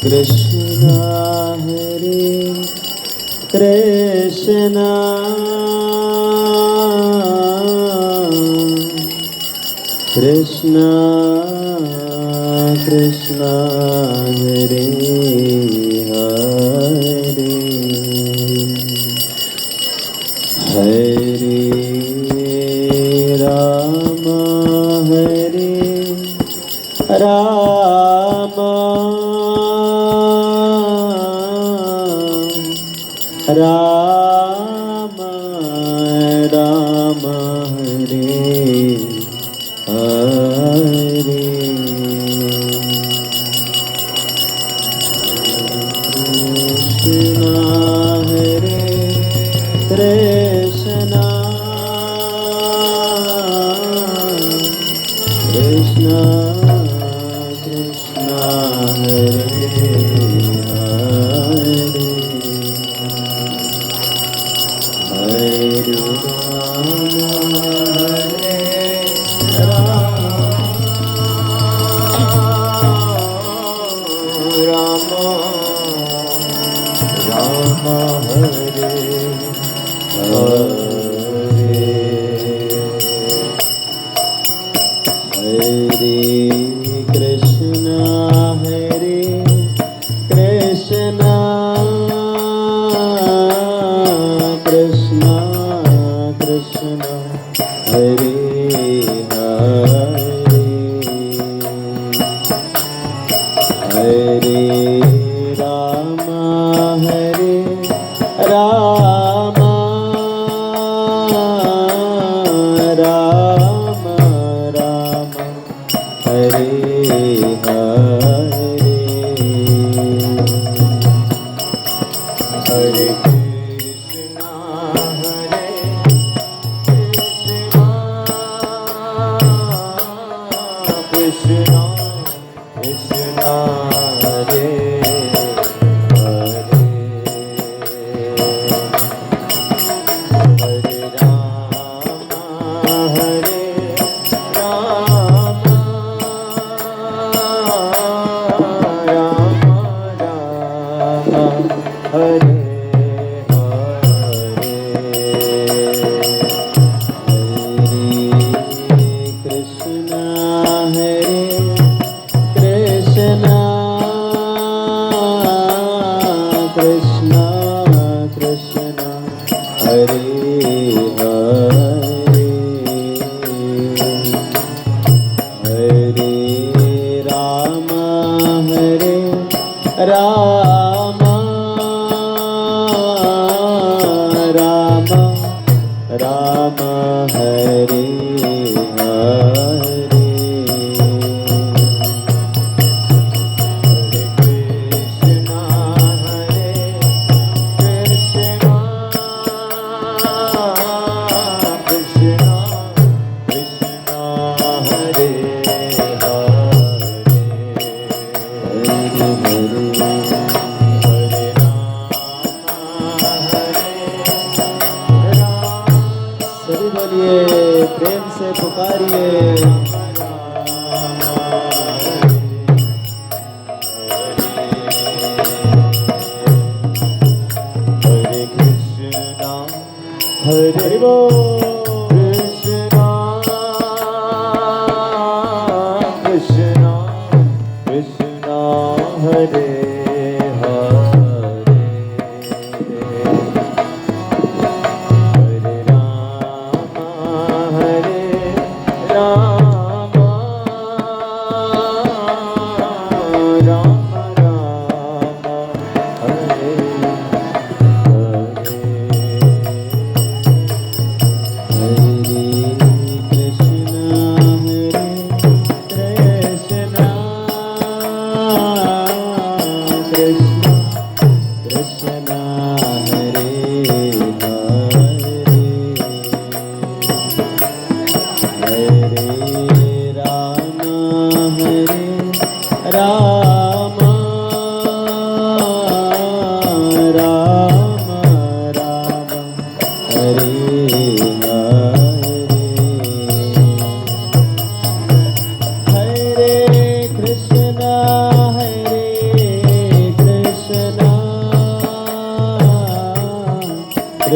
Krishna Hare Krishna Krishna Krishna Hare Hare Hare Rama Hare Rama Rama Rama Hare Hare Krishna Hare Krishna Krishna Krishna Hare Hare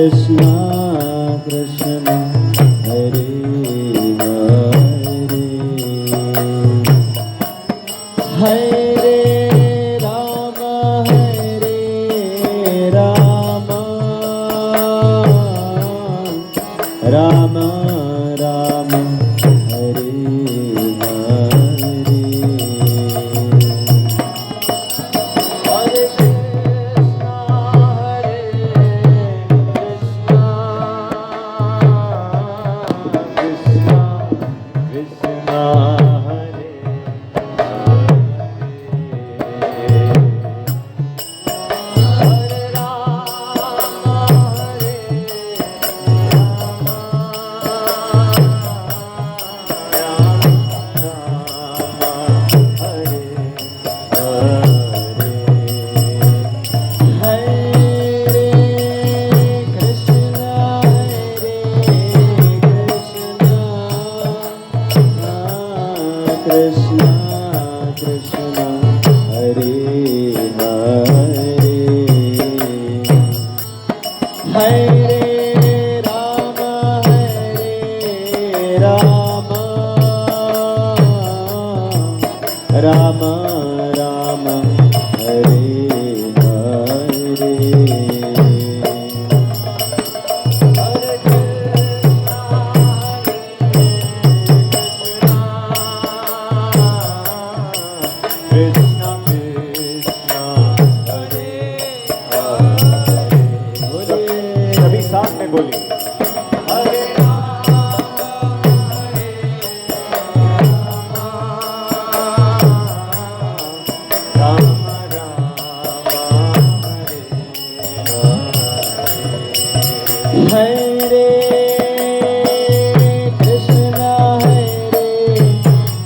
Krishna Krishna Hare Hare Hare Rama Rama Rama Hare Hare Krishna Krishna Hare Hare Hare Rama Rama Rama Hare Hare Krishna Krishna Hare Hare सभी साथ में बोलिए हरे राम राम हरे Krishna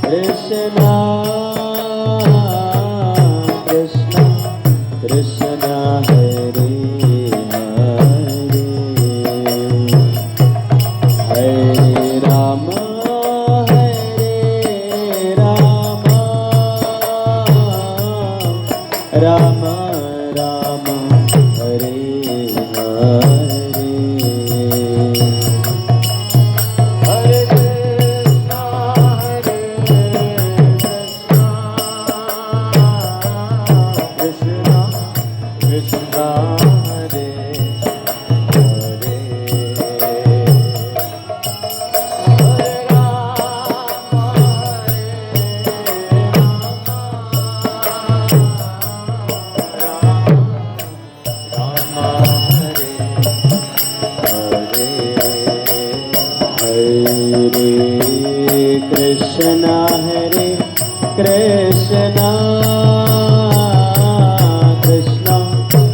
Krishna Krishna Krishna Hare Hare Rama Rama Rama Hare Hare Hare Krishna Krishna Krishna Hare Hare Krishna Hare Krishna Krishna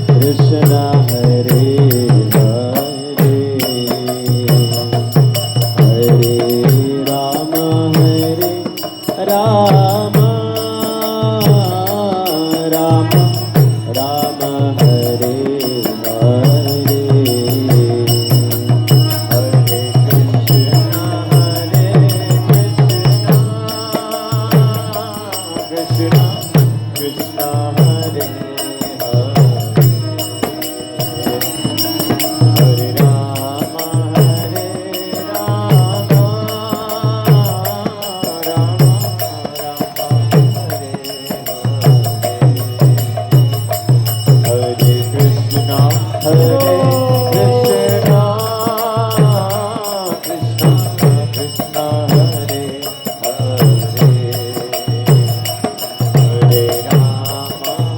Krishna Hare Hare Hare Rama Rama Rama Rama Hare Hare Krishna Krishna Hare Hare Rama Rama Rama Hare Hare Krishna Krishna Krishna Krishna Hare Hare Hare Rama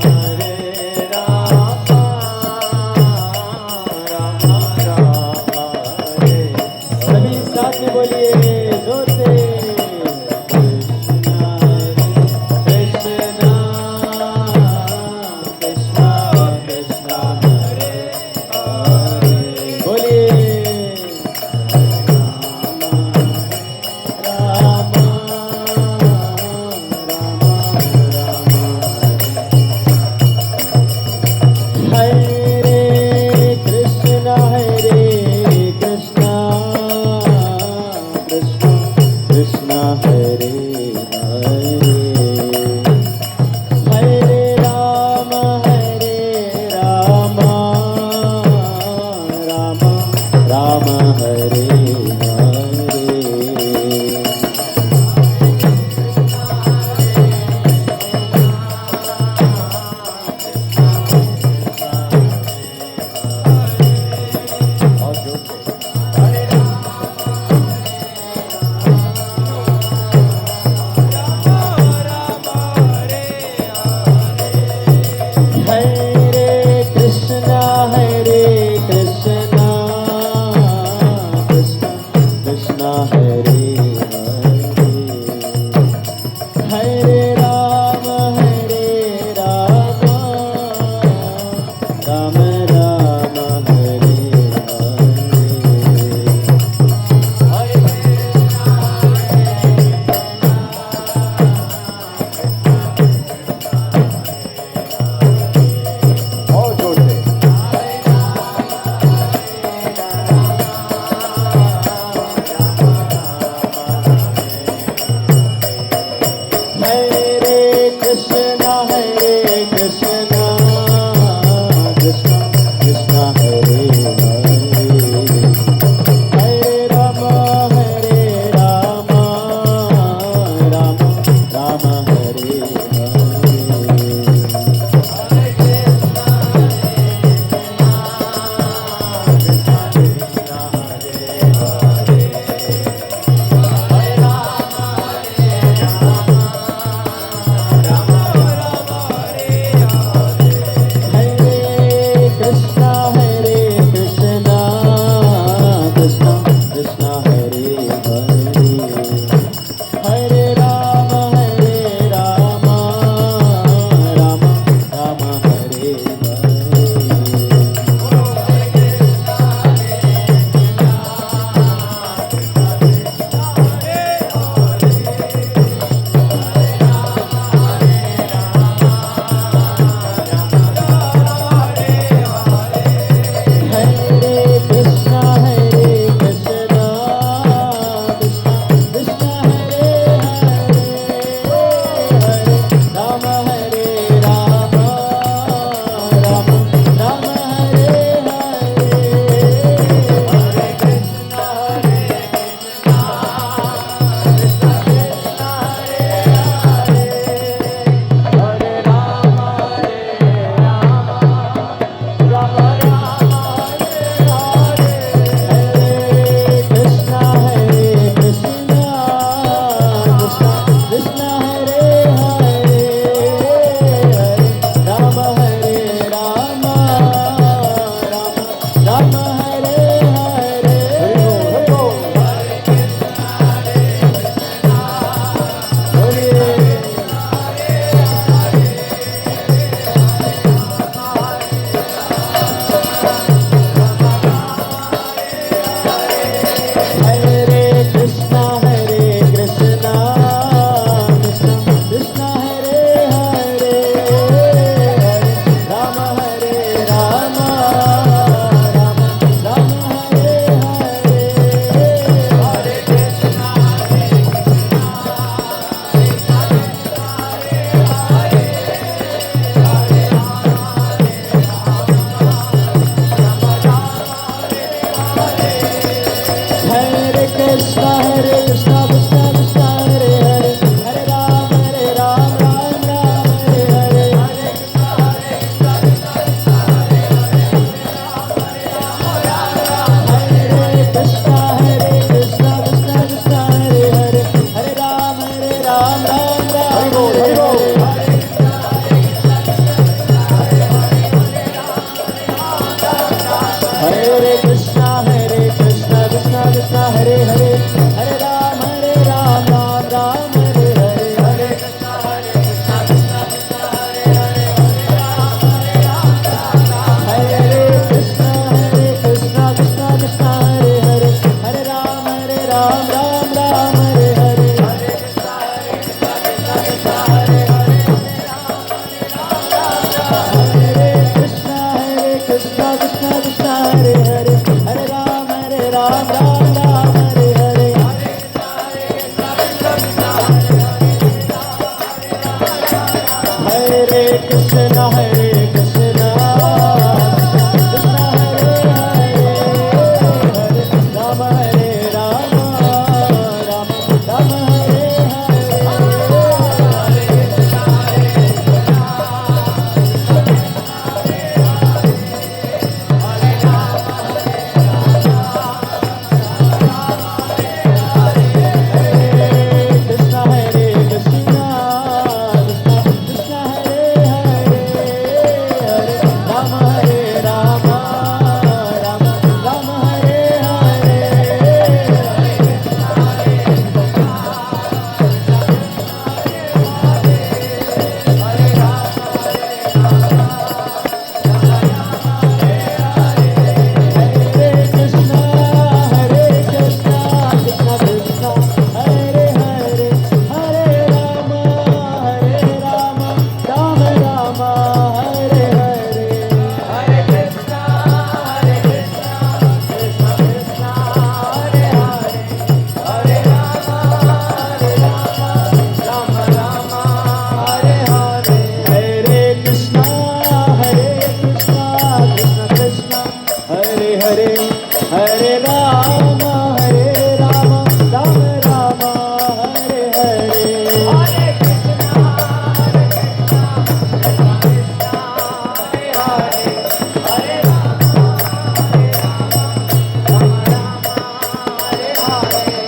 Krishna Hare Krishna Krishna Hare Hare Rama Hare Rama Rama Rama Hare Krishna Hare Krishna Krishna Krishna Hare Hare Rama Hare Rama Rama Rama Hare Hare Krishna Hare Krishna Krishna Krishna Hare Hare Hare Rama Rama Rama Hare Hare Hare Krishna Krishna Krishna Hare Hare Hare Rama Rama Rama Hare Hare Hare Krishna Krishna Krishna Hare Hare Hare Rama Rama Rama Hare Hare Hare Krishna Hare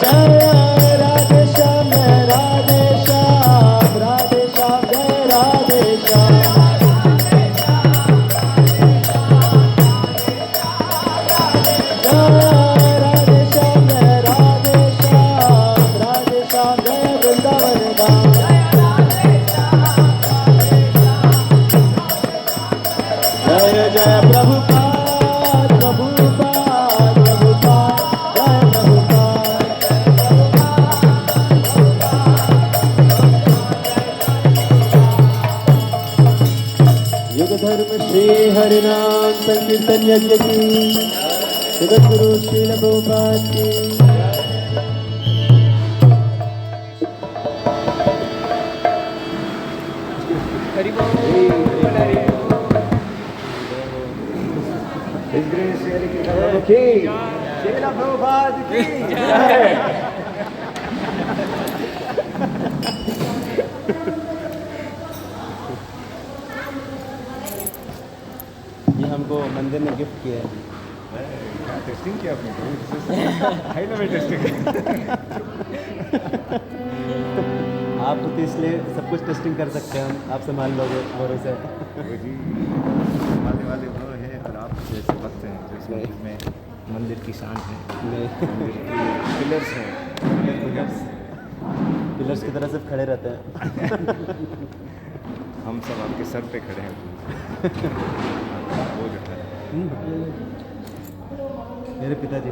Jaya Radhe Shyam Radhe Shyam Radhe Shyam Jai Radhe Shyam Jaya Radhe Shyam Radhe Shyam Radhe Shyam Jai Vrindavan Dham Jaya Jaya Prabhupada Prabhupada Prabhupada Jaya Prabhupada युग धर्म श्री हरिनाम संकीर्तन यज्ञ की जगत गुरु श्रील प्रभुपाद की श्रील प्रभुपाद की जय। ये हमको मंदिर ने गिफ्ट किया है। टेस्टिंग किया आपने हाई लेवल टेस्टिंग आप तो इसलिए सब कुछ टेस्टिंग कर सकते हैं हम, आप संभाल लोगे भरोसे। वो जी मानने वाले वो है और आप जैसे भक्त हैं जो इस मंदिर में मंदिर की शान है, मंदिर की पिलर्स हैं, पिलर्स की तरह सिर्फ खड़े रहते हैं। हम सब आपके सर पे खड़े हैं। वो जो है मेरे पिताजी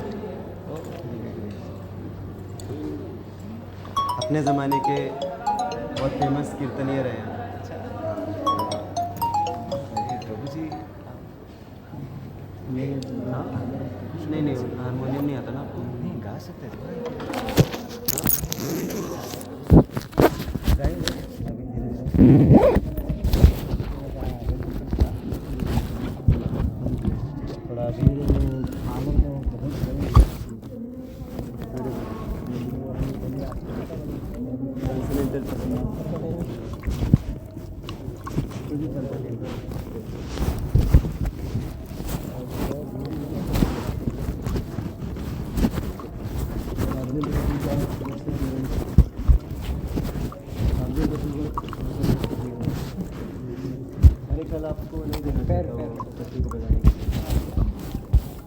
अपने ज़माने के बहुत फेमस कीर्तनीय रहे हैं। प्रभु जी नहीं हारमोनियम नहीं आता ना आपको? नहीं गा सकते थे। थोड़ा अभी अरे कल आपको नहीं देना पैर को बजाएंगे।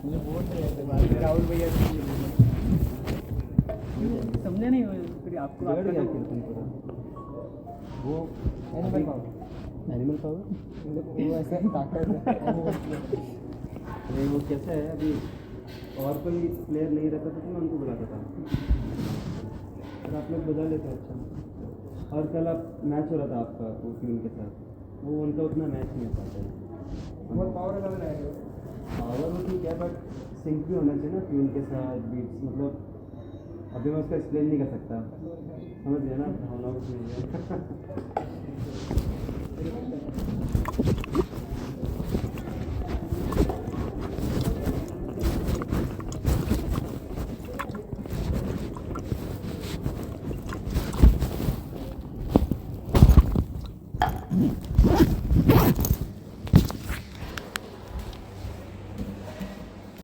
मुझे बोल रहे थे राहुल भैया समझे नहीं फिर आपको आपका कीर्तन पूरा वो एनिमल पावर वो ऐसा ताकत नहीं। वो कैसा है अभी और कोई प्लेयर नहीं रहता था तो मैं उनको बुलाता था और आप लोग बजा लेते अच्छा। और कल आप मैच हो रहा था आपका वो ट्यून के साथ, वो उनका उतना मैच नहीं हो पाता है। बहुत पावर लग रहा है पावर वो ठीक है बट सिंक भी होना चाहिए ना ट्यून के साथ बीट्स। मतलब अभी मैं उसका एक्सप्लेन नहीं कर सकता, समझ गया ना भावनाओं से।